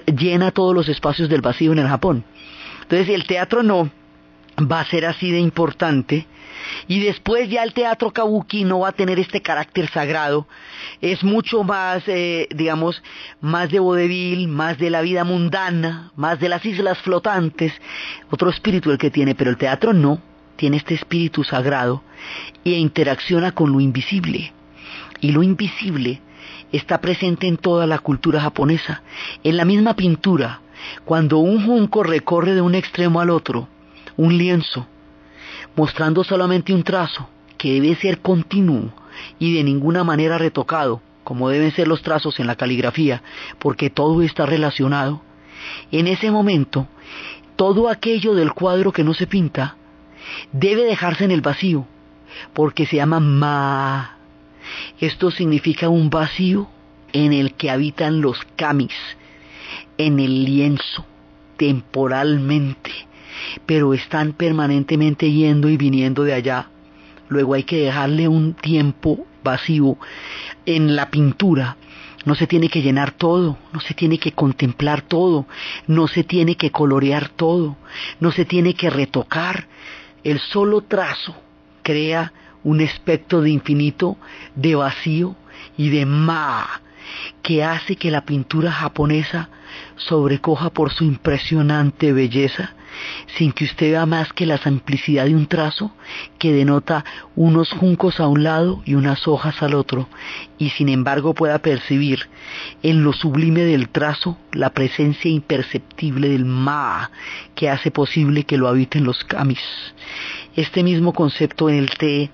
llena todos los espacios del vacío en el Japón. Entonces el teatro no va a ser así de importante, y después ya el teatro kabuki no va a tener este carácter sagrado, es mucho más, digamos, más de vodevil, más de la vida mundana, más de las islas flotantes, otro espíritu el que tiene, pero el teatro no, tiene este espíritu sagrado e interacciona con lo invisible, y lo invisible está presente en toda la cultura japonesa. En la misma pintura, cuando un junco recorre de un extremo al otro un lienzo, mostrando solamente un trazo que debe ser continuo y de ninguna manera retocado, como deben ser los trazos en la caligrafía, porque todo está relacionado, en ese momento, todo aquello del cuadro que no se pinta debe dejarse en el vacío, porque se llama ma. Esto significa un vacío en el que habitan los kamis, en el lienzo, temporalmente, pero están permanentemente yendo y viniendo de allá. Luego hay que dejarle un tiempo vacío. En la pintura no se tiene que llenar todo, no se tiene que contemplar todo, no se tiene que colorear todo, no se tiene que retocar. El solo trazo crea un aspecto de infinito, de vacío y de ma, que hace que la pintura japonesa sobrecoja por su impresionante belleza, sin que usted vea más que la simplicidad de un trazo que denota unos juncos a un lado y unas hojas al otro, y sin embargo pueda percibir en lo sublime del trazo la presencia imperceptible del ma, que hace posible que lo habiten los kamis. Este mismo concepto en el té,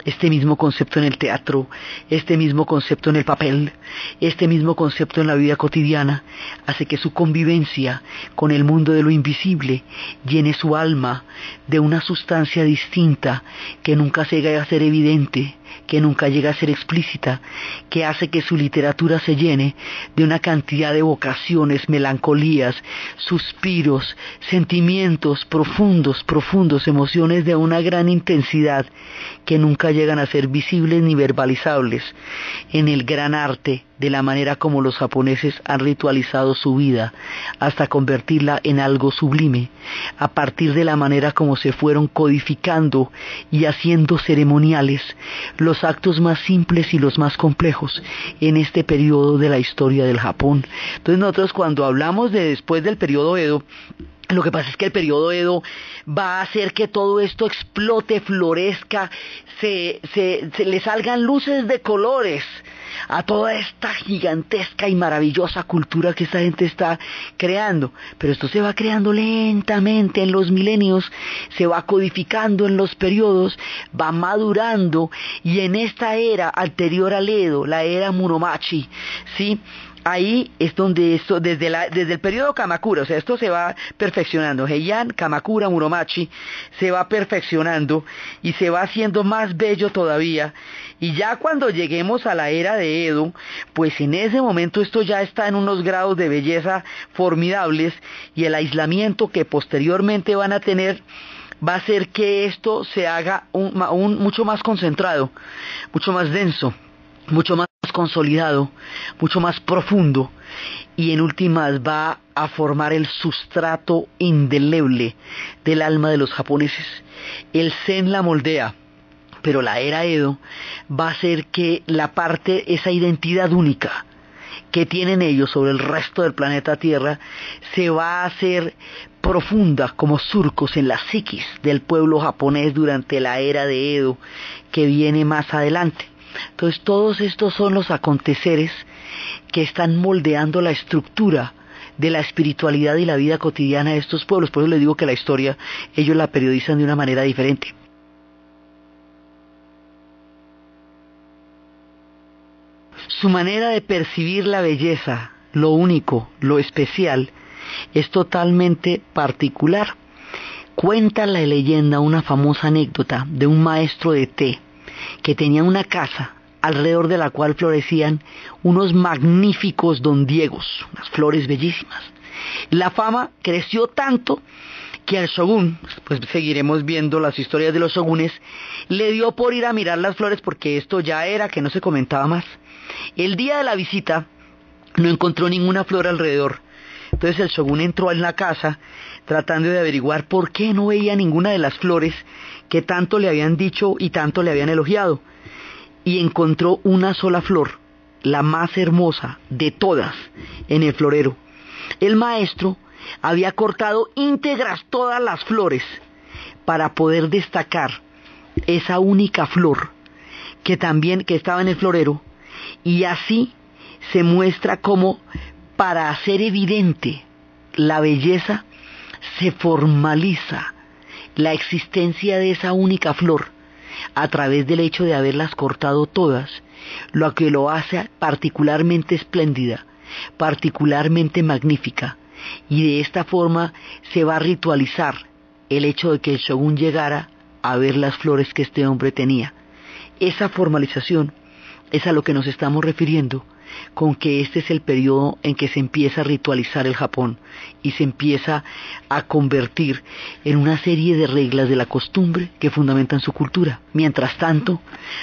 este mismo concepto en el teatro, este mismo concepto en el papel, este mismo concepto en la vida cotidiana, hace que su convivencia con el mundo de lo invisible llene su alma de una sustancia distinta que nunca llega a ser evidente, que nunca llega a ser explícita, que hace que su literatura se llene de una cantidad de evocaciones, melancolías, suspiros, sentimientos profundos, emociones de una gran intensidad que nunca llegan a ser visibles ni verbalizables en el gran arte de la manera como los japoneses han ritualizado su vida hasta convertirla en algo sublime, a partir de la manera como se fueron codificando y haciendo ceremoniales los actos más simples y los más complejos en este periodo de la historia del Japón. Entonces nosotros cuando hablamos de después del periodo Edo, lo que pasa es que el periodo Edo va a hacer que todo esto explote, florezca, se le salgan luces de colores a toda esta gigantesca y maravillosa cultura que esta gente está creando. Pero esto se va creando lentamente en los milenios, se va codificando en los periodos, va madurando, y en esta era anterior al Edo, la era Muromachi, ¿sí?, ahí es donde esto, desde el periodo Kamakura, o sea, esto se va perfeccionando, Heian, Kamakura, Muromachi, se va perfeccionando y se va haciendo más bello todavía, y ya cuando lleguemos a la era de Edo, pues en ese momento esto ya está en unos grados de belleza formidables, y el aislamiento que posteriormente van a tener va a hacer que esto se haga mucho más concentrado, mucho más denso, mucho más consolidado, mucho más profundo, y en últimas va a formar el sustrato indeleble del alma de los japoneses. El Zen la moldea, pero la era Edo va a hacer que la parte, esa identidad única que tienen ellos sobre el resto del planeta Tierra, se va a hacer profunda como surcos en la psiquis del pueblo japonés durante la era de Edo que viene más adelante. Entonces todos estos son los aconteceres que están moldeando la estructura de la espiritualidad y la vida cotidiana de estos pueblos. Por eso les digo que la historia ellos la periodizan de una manera diferente. Su manera de percibir la belleza lo único, lo especial, es totalmente particular. Cuenta la leyenda una famosa anécdota de un maestro de té que tenía una casa alrededor de la cual florecían unos magníficos don Diegos, unas flores bellísimas. La fama creció tanto que al shogun, pues seguiremos viendo las historias de los shogunes, le dio por ir a mirar las flores porque esto ya era que no se comentaba más. El día de la visita no encontró ninguna flor alrededor. Entonces el shogun entró en la casa tratando de averiguar por qué no veía ninguna de las flores que tanto le habían dicho y tanto le habían elogiado. Y encontró una sola flor, la más hermosa de todas, en el florero. El maestro había cortado íntegras todas las flores para poder destacar esa única flor que estaba en el florero, y así se muestra como, para hacer evidente la belleza, se formaliza la existencia de esa única flor a través del hecho de haberlas cortado todas, lo que lo hace particularmente espléndida, particularmente magnífica, y de esta forma se va a ritualizar el hecho de que el shogun llegara a ver las flores que este hombre tenía. Esa formalización es a lo que nos estamos refiriendo con que este es el periodo en que se empieza a ritualizar el Japón y se empieza a convertir en una serie de reglas de la costumbre que fundamentan su cultura. Mientras tanto,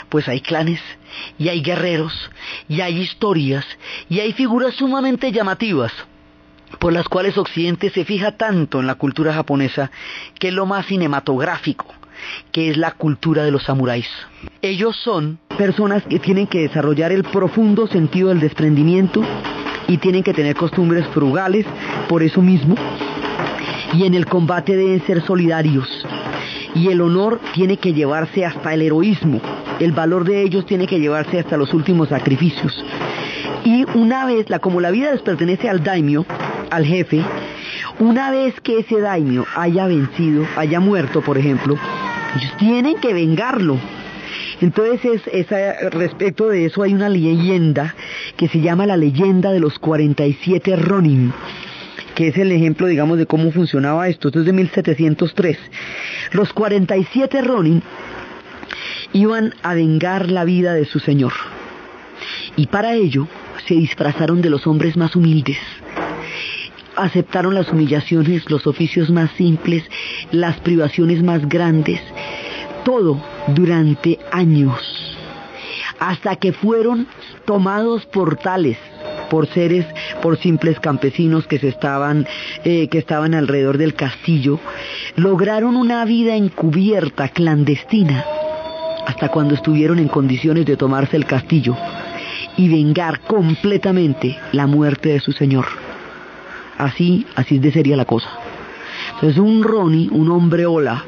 pues hay clanes, y hay guerreros, y hay historias, y hay figuras sumamente llamativas por las cuales Occidente se fija tanto en la cultura japonesa, que es lo más cinematográfico, que es la cultura de los samuráis. Ellos son personas que tienen que desarrollar el profundo sentido del desprendimiento y tienen que tener costumbres frugales por eso mismo, y en el combate deben ser solidarios, y el honor tiene que llevarse hasta el heroísmo, el valor de ellos tiene que llevarse hasta los últimos sacrificios. Y una vez, como la vida les pertenece al daimyo, al jefe, una vez que ese daimyo haya vencido, haya muerto, por ejemplo, ellos tienen que vengarlo. Entonces, respecto de eso hay una leyenda que se llama la leyenda de los 47 Ronin, que es el ejemplo, digamos, de cómo funcionaba esto. Esto es de 1703. Los 47 Ronin iban a vengar la vida de su señor, y para ello se disfrazaron de los hombres más humildes. Aceptaron las humillaciones, los oficios más simples, las privaciones más grandes, todo durante años, hasta que fueron tomados por tales, por simples campesinos que estaban alrededor del castillo. Lograron una vida encubierta, clandestina, hasta cuando estuvieron en condiciones de tomarse el castillo y vengar completamente la muerte de su señor. Así sería la cosa. Entonces un Ronin, un hombre ola,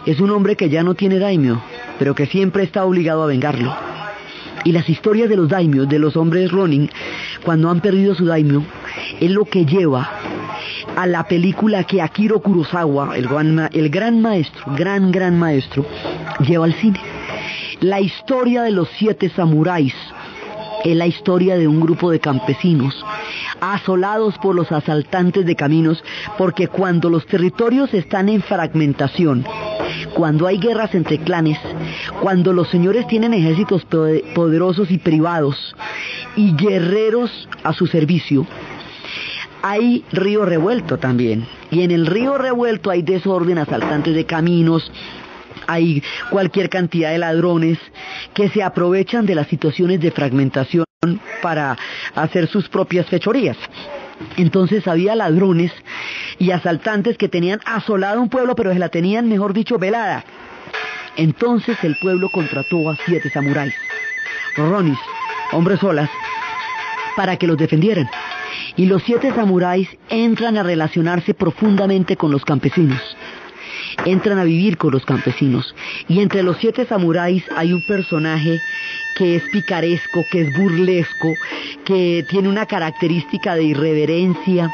es un hombre que ya no tiene daimyo, pero que siempre está obligado a vengarlo. Y las historias de los daimyos, de los hombres Ronin, cuando han perdido su daimyo, es lo que lleva a la película que Akira Kurosawa, el gran maestro, lleva al cine. La historia de los 7 samuráis es la historia de un grupo de campesinos asolados por los asaltantes de caminos, porque cuando los territorios están en fragmentación, cuando hay guerras entre clanes, cuando los señores tienen ejércitos poderosos y privados y guerreros a su servicio, hay río revuelto también, y en el río revuelto hay desorden, asaltantes de caminos, hay cualquier cantidad de ladrones que se aprovechan de las situaciones de fragmentación para hacer sus propias fechorías. Entonces había ladrones y asaltantes que tenían asolado un pueblo, pero se la tenían, mejor dicho, velada. Entonces el pueblo contrató a 7 samuráis, ronis, hombres olas, para que los defendieran. Y los 7 samuráis entran a relacionarse profundamente con los campesinos, entran a vivir con los campesinos, y entre los 7 samuráis hay un personaje que es picaresco, que es burlesco, que tiene una característica de irreverencia.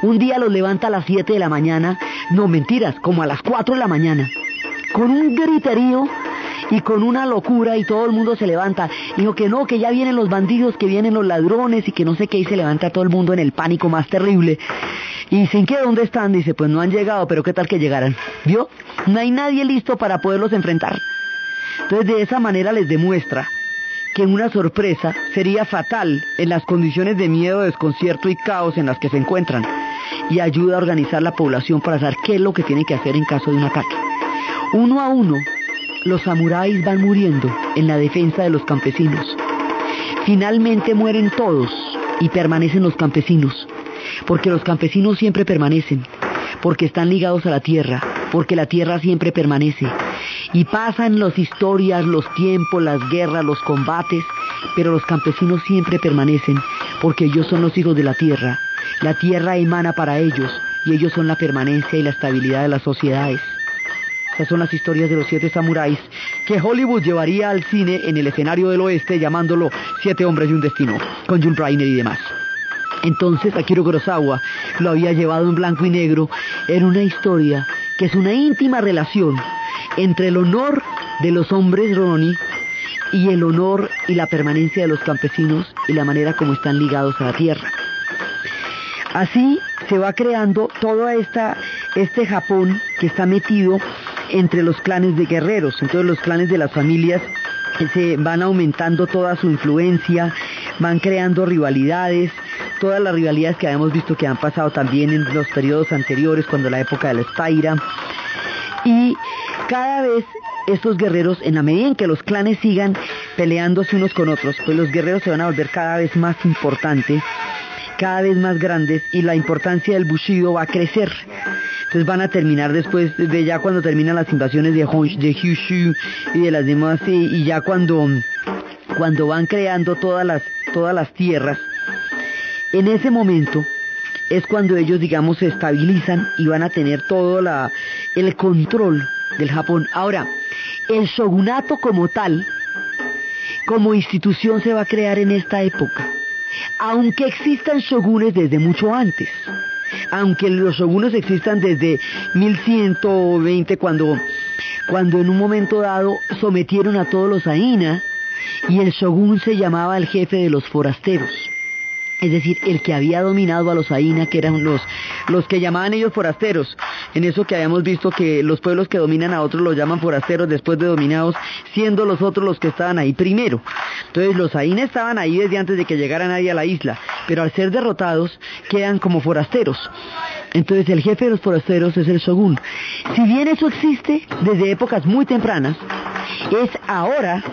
Un día los levanta a las 7 de la mañana, no mentiras, como a las 4 de la mañana, con un griterío y con una locura, y todo el mundo se levanta. Dijo que no, que ya vienen los bandidos, que vienen los ladrones y que no sé qué, y se levanta todo el mundo en el pánico más terrible. Y dicen, ¿qué? ¿Dónde están? Dice, pues no han llegado, pero ¿qué tal que llegaran? ¿Vio? No hay nadie listo para poderlos enfrentar. Entonces de esa manera les demuestra que una sorpresa sería fatal en las condiciones de miedo, desconcierto y caos en las que se encuentran, y ayuda a organizar la población para saber qué es lo que tiene que hacer en caso de un ataque. Uno a uno, los samuráis van muriendo en la defensa de los campesinos. Finalmente mueren todos y permanecen los campesinos, porque los campesinos siempre permanecen, porque están ligados a la tierra, porque la tierra siempre permanece. Y pasan las historias, los tiempos, las guerras, los combates, pero los campesinos siempre permanecen, porque ellos son los hijos de la tierra. La tierra emana para ellos, y ellos son la permanencia y la estabilidad de las sociedades. Estas son las historias de los 7 samuráis que Hollywood llevaría al cine en el escenario del oeste, llamándolo 7 hombres y un destino, con Jules Reiner y demás. Entonces Akira Kurosawa lo había llevado en blanco y negro en una historia que es una íntima relación entre el honor de los hombres Ronin y el honor y la permanencia de los campesinos y la manera como están ligados a la tierra. Así se va creando todo este Japón que está metido entre los clanes de guerreros. Entonces los clanes de las familias se van aumentando toda su influencia, van creando rivalidades, todas las rivalidades que habíamos visto que han pasado también en los periodos anteriores, cuando la época de la Estaira. Y cada vez estos guerreros, en la medida en que los clanes sigan peleándose unos con otros, pues los guerreros se van a volver cada vez más importantes, cada vez más grandes, y la importancia del Bushido va a crecer. Entonces van a terminar después de ya cuando terminan las invasiones de Kyushu y de las demás, y ya cuando van creando todas las tierras, en ese momento es cuando ellos, digamos, se estabilizan y van a tener todo el control del Japón. Ahora, el shogunato como tal, como institución, se va a crear en esta época, aunque existan shogunes desde mucho antes, aunque los shogunes existan desde 1120, cuando en un momento dado sometieron a todos los Aina, y el shogun se llamaba el jefe de los forasteros. Es decir, el que había dominado a los Aina, que eran los que llamaban ellos forasteros. En eso que habíamos visto que los pueblos que dominan a otros los llaman forasteros después de dominados, siendo los otros los que estaban ahí primero. Entonces los Aina estaban ahí desde antes de que llegara nadie a la isla, pero al ser derrotados quedan como forasteros. Entonces el jefe de los forasteros es el shogun. Si bien eso existe desde épocas muy tempranas, es ahora,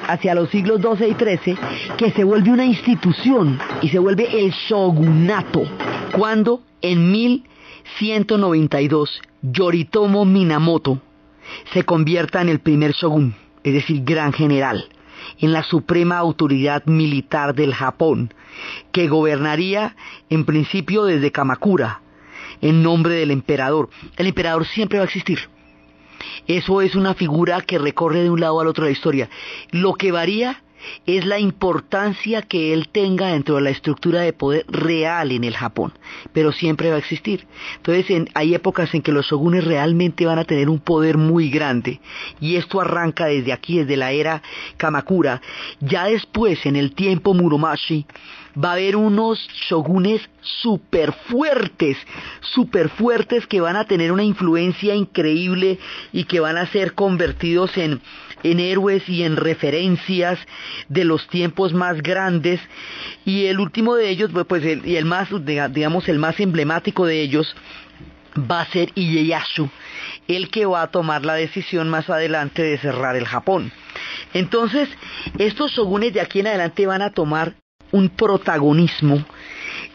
hacia los siglos XII y XIII, que se vuelve una institución y se vuelve el shogunato. Cuando en 1192 Yoritomo Minamoto se convierta en el primer shogun, es decir, gran general, en la suprema autoridad militar del Japón, que gobernaría en principio desde Kamakura, en nombre del emperador. El emperador siempre va a existir. Eso es una figura que recorre de un lado al otro de la historia. Lo que varía es la importancia que él tenga dentro de la estructura de poder real en el Japón, pero siempre va a existir. Entonces hay épocas en que los shogunes realmente van a tener un poder muy grande, y esto arranca desde aquí, desde la era Kamakura. Ya después, en el tiempo Muromachi, va a haber unos shogunes súper fuertes que van a tener una influencia increíble y que van a ser convertidos en héroes y en referencias de los tiempos más grandes. Y el último de ellos, pues el más, digamos, el más emblemático de ellos va a ser Ieyasu, el que va a tomar la decisión más adelante de cerrar el Japón. Entonces, estos shogunes de aquí en adelante van a tomar un protagonismo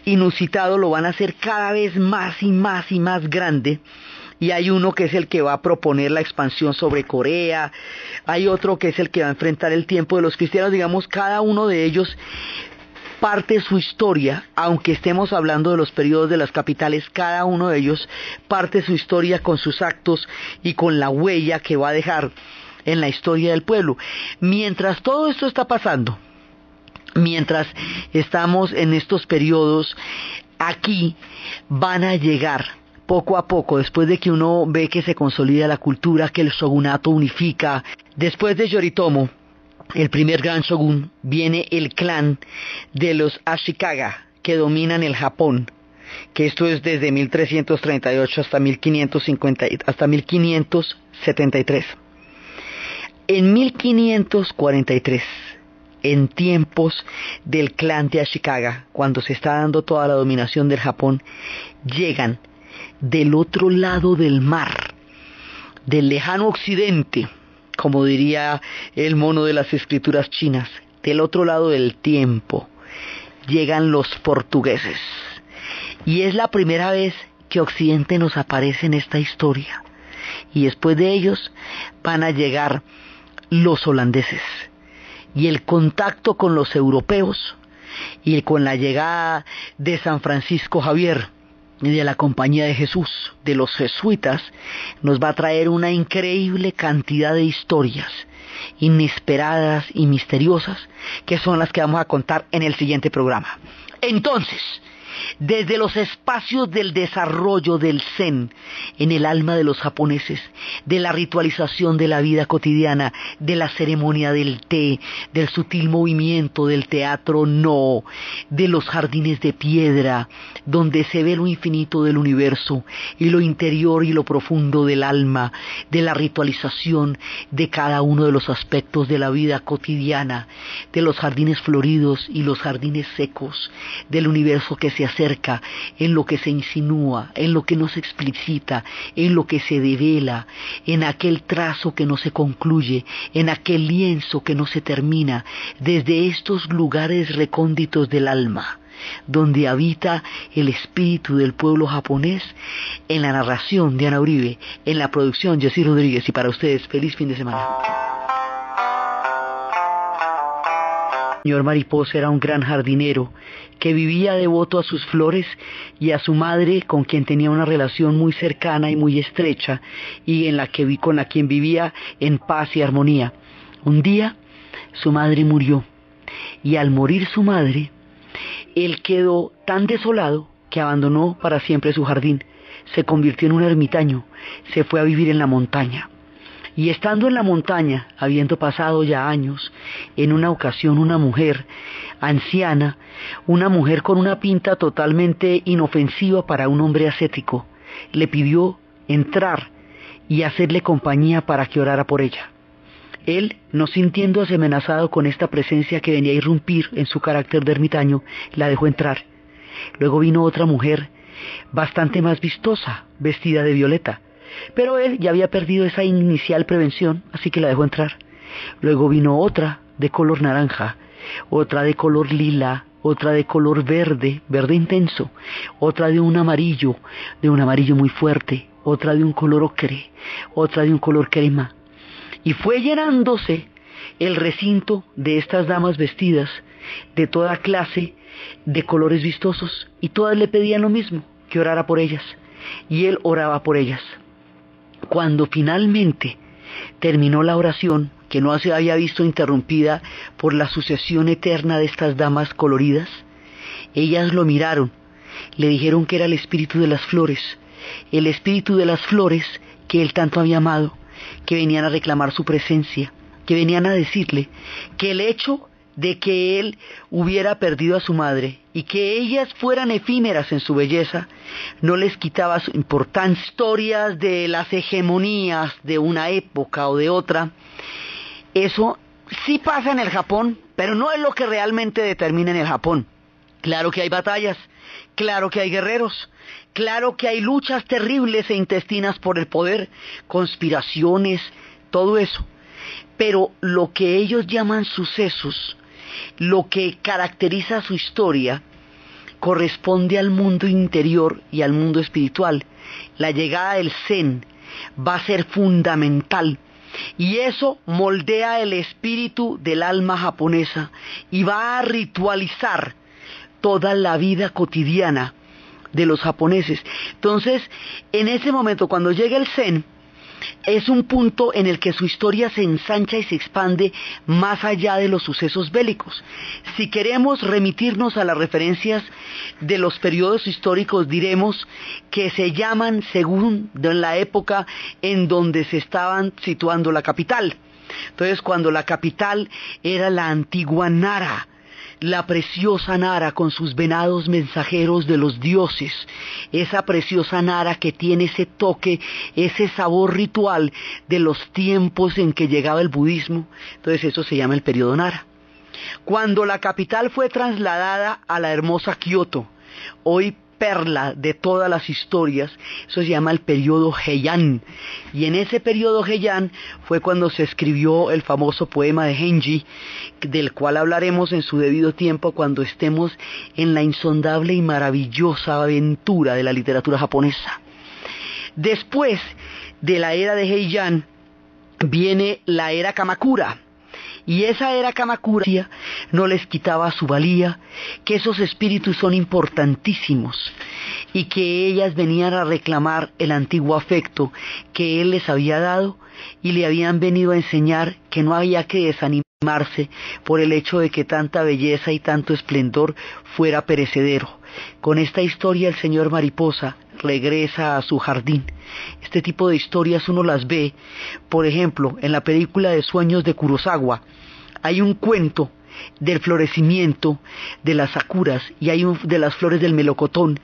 inusitado, lo van a hacer cada vez más y más y más grande. Y hay uno que es el que va a proponer la expansión sobre Corea, hay otro que es el que va a enfrentar el tiempo de los cristianos. Digamos, cada uno de ellos parte su historia, aunque estemos hablando de los periodos de las capitales, cada uno de ellos parte su historia con sus actos y con la huella que va a dejar en la historia del pueblo. Mientras todo esto está pasando, mientras estamos en estos periodos, aquí van a llegar poco a poco, después de que uno ve que se consolida la cultura, que el shogunato unifica, después de Yoritomo, el primer gran shogun, viene el clan de los Ashikaga, que dominan el Japón, que esto es desde 1338 hasta 1573. En 1543, en tiempos del clan de Ashikaga, cuando se está dando toda la dominación del Japón, llegan del otro lado del mar, del lejano occidente, como diría el mono de las escrituras chinas, del otro lado del tiempo, llegan los portugueses. Y es la primera vez que Occidente nos aparece en esta historia. Y después de ellos van a llegar los holandeses. Y el contacto con los europeos y con la llegada de San Francisco Javier y de la Compañía de Jesús, de los jesuitas, nos va a traer una increíble cantidad de historias inesperadas y misteriosas, que son las que vamos a contar en el siguiente programa. Entonces, desde los espacios del desarrollo del Zen en el alma de los japoneses, de la ritualización de la vida cotidiana, de la ceremonia del té, del sutil movimiento del teatro no, de los jardines de piedra, donde se ve lo infinito del universo y lo interior y lo profundo del alma, de la ritualización de cada uno de los aspectos de la vida cotidiana, de los jardines floridos y los jardines secos, del universo que se acerca, en lo que se insinúa, en lo que no se explicita, en lo que se devela, en aquel trazo que no se concluye, en aquel lienzo que no se termina, desde estos lugares recónditos del alma, donde habita el espíritu del pueblo japonés. En la narración de Ana Uribe, en la producción Jessy Rodríguez, y para ustedes, feliz fin de semana. El señor Mariposa era un gran jardinero que vivía devoto a sus flores y a su madre, con quien tenía una relación muy cercana y muy estrecha, y con la quien vivía en paz y armonía. Un día su madre murió, y al morir su madre, él quedó tan desolado que abandonó para siempre su jardín, se convirtió en un ermitaño, se fue a vivir en la montaña. Y estando en la montaña, habiendo pasado ya años, en una ocasión una mujer anciana, una mujer con una pinta totalmente inofensiva para un hombre ascético, le pidió entrar y hacerle compañía para que orara por ella. Él, no sintiéndose amenazado con esta presencia que venía a irrumpir en su carácter de ermitaño, la dejó entrar. Luego vino otra mujer, bastante más vistosa, vestida de violeta, pero él ya había perdido esa inicial prevención, así que la dejó entrar. Luego vino otra de color naranja, otra de color lila, otra de color verde, verde intenso, otra de un amarillo muy fuerte, otra de un color ocre, otra de un color crema. Y fue llenándose el recinto de estas damas vestidas de toda clase de colores vistosos, y todas le pedían lo mismo, que orara por ellas, y él oraba por ellas. Cuando finalmente terminó la oración, que no se había visto interrumpida por la sucesión eterna de estas damas coloridas, ellas lo miraron, le dijeron que era el espíritu de las flores que él tanto había amado, que venían a reclamar su presencia, que venían a decirle que el hecho de que él hubiera perdido a su madre y que ellas fueran efímeras en su belleza no les quitaba su importancia. Historias de las hegemonías de una época o de otra, eso sí pasa en el Japón, pero no es lo que realmente determina en el Japón. Claro que hay batallas, claro que hay guerreros, claro que hay luchas terribles e intestinas por el poder, conspiraciones, todo eso. Pero lo que ellos llaman sucesos, lo que caracteriza su historia, corresponde al mundo interior y al mundo espiritual. La llegada del Zen va a ser fundamental, y eso moldea el espíritu del alma japonesa y va a ritualizar toda la vida cotidiana de los japoneses. Entonces, en ese momento, cuando llega el Zen, Es un punto en el que su historia se ensancha y se expande más allá de los sucesos bélicos. Si queremos remitirnos a las referencias de los periodos históricos, diremos que se llaman según la época en donde se estaban situando la capital. Entonces, cuando la capital era la antigua Nara, la preciosa Nara con sus venados mensajeros de los dioses, esa preciosa Nara que tiene ese toque, ese sabor ritual de los tiempos en que llegaba el budismo. Entonces eso se llama el periodo Nara. Cuando la capital fue trasladada a la hermosa Kioto, hoy perla de todas las historias, eso se llama el periodo Heian, y en ese periodo Heian fue cuando se escribió el famoso poema de Genji, del cual hablaremos en su debido tiempo cuando estemos en la insondable y maravillosa aventura de la literatura japonesa. Después de la era de Heian viene la era Kamakura. Y esa era Kamakura no les quitaba su valía, que esos espíritus son importantísimos y que ellas venían a reclamar el antiguo afecto que él les había dado y le habían venido a enseñar que no había que desanimarse por el hecho de que tanta belleza y tanto esplendor fuera perecedero. Con esta historia el señor Mariposa regresa a su jardín. Este tipo de historias uno las ve, por ejemplo, en la película de Sueños de Kurosawa. Hay un cuento del florecimiento de las sakuras y hay de las flores del melocotón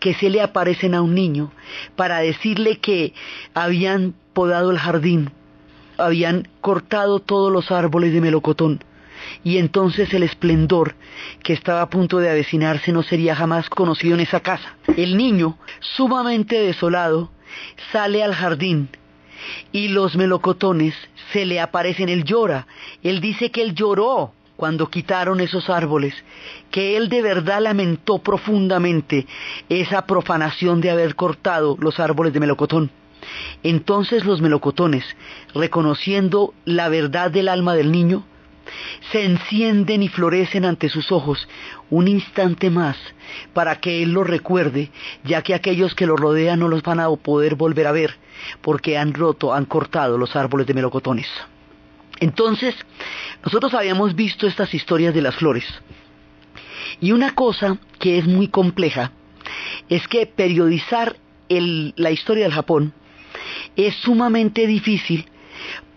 que se le aparecen a un niño para decirle que habían podado el jardín, habían cortado todos los árboles de melocotón, y entonces el esplendor que estaba a punto de avecinarse no sería jamás conocido en esa casa. El niño, sumamente desolado, sale al jardín y los melocotones se le aparecen. Él llora, él dice que él lloró cuando quitaron esos árboles, que él de verdad lamentó profundamente esa profanación de haber cortado los árboles de melocotón. Entonces los melocotones, reconociendo la verdad del alma del niño, se encienden y florecen ante sus ojos un instante más para que él los recuerde, ya que aquellos que lo rodean no los van a poder volver a ver porque han cortado los árboles de melocotones. Entonces, nosotros habíamos visto estas historias de las flores, y una cosa que es muy compleja es que periodizar la historia del Japón es sumamente difícil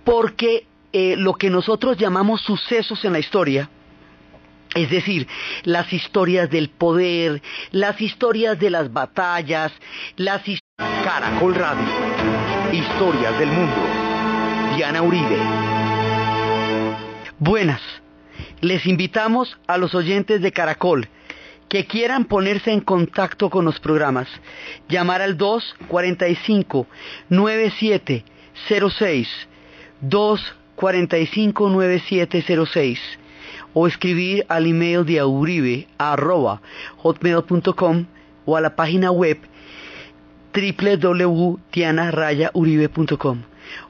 porque lo que nosotros llamamos sucesos en la historia, es decir, las historias del poder, las historias de las batallas, Caracol Radio, historias del mundo. Diana Uribe. Buenas, les invitamos a los oyentes de Caracol que quieran ponerse en contacto con los programas, llamar al 245-9706, 245-9706, o escribir al email de auribe@hotmail.com o a la página web www.diana-uribe.com.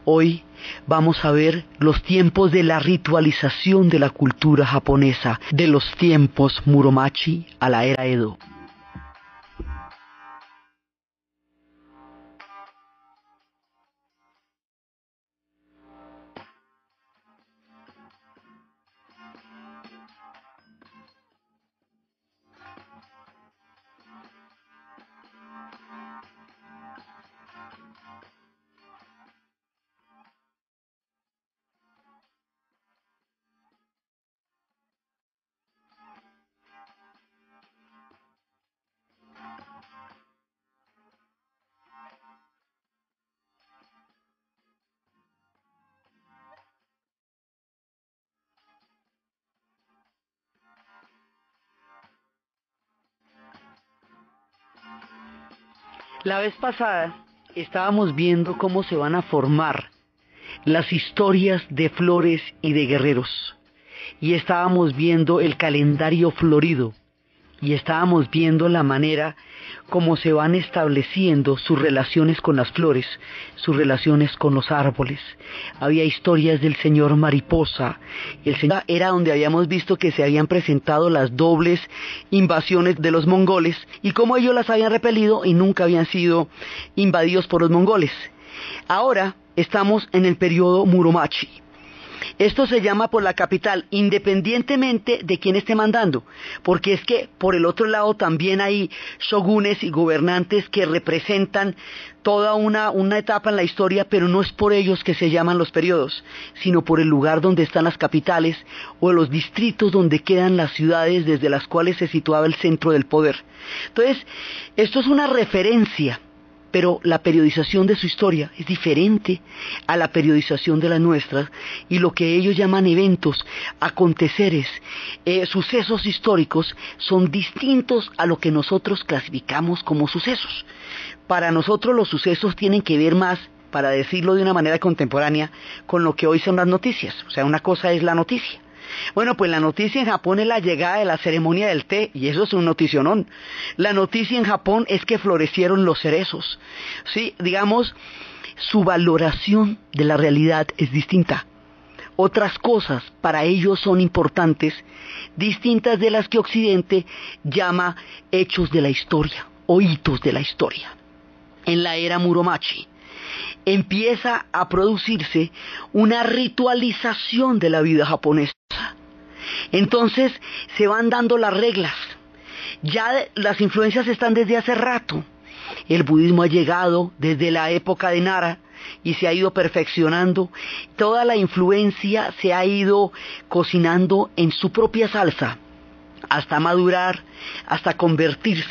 Hoy vamos a ver los tiempos de la ritualización de la cultura japonesa, de los tiempos Muromachi a la era Edo. La vez pasada estábamos viendo cómo se van a formar las historias de flores y de guerreros, y estábamos viendo el calendario florido, y estábamos viendo la manera como se van estableciendo sus relaciones con las flores, sus relaciones con los árboles. Había historias del señor Mariposa, el señor era donde habíamos visto que se habían presentado las dobles invasiones de los mongoles y cómo ellos las habían repelido y nunca habían sido invadidos por los mongoles. Ahora estamos en el periodo Muromachi. Esto se llama por la capital, independientemente de quién esté mandando, porque es que por el otro lado también hay shogunes y gobernantes que representan toda una etapa en la historia, pero no es por ellos que se llaman los periodos, sino por el lugar donde están las capitales o los distritos donde quedan las ciudades desde las cuales se situaba el centro del poder. Entonces, esto es una referencia, pero la periodización de su historia es diferente a la periodización de las nuestras, y lo que ellos llaman eventos, aconteceres, sucesos históricos, son distintos a lo que nosotros clasificamos como sucesos. Para nosotros los sucesos tienen que ver más, para decirlo de una manera contemporánea, con lo que hoy son las noticias. O sea, una cosa es la noticia. Bueno, pues la noticia en Japón es la llegada de la ceremonia del té, y eso es un noticionón. La noticia en Japón es que florecieron los cerezos. Sí, digamos, su valoración de la realidad es distinta. Otras cosas para ellos son importantes, distintas de las que Occidente llama hechos de la historia o hitos de la historia. En la era Muromachi empieza a producirse una ritualización de la vida japonesa. Entonces se van dando las reglas. Ya las influencias están desde hace rato. El budismo ha llegado desde la época de Nara y se ha ido perfeccionando. Toda la influencia se ha ido cocinando en su propia salsa hasta madurar, hasta convertirse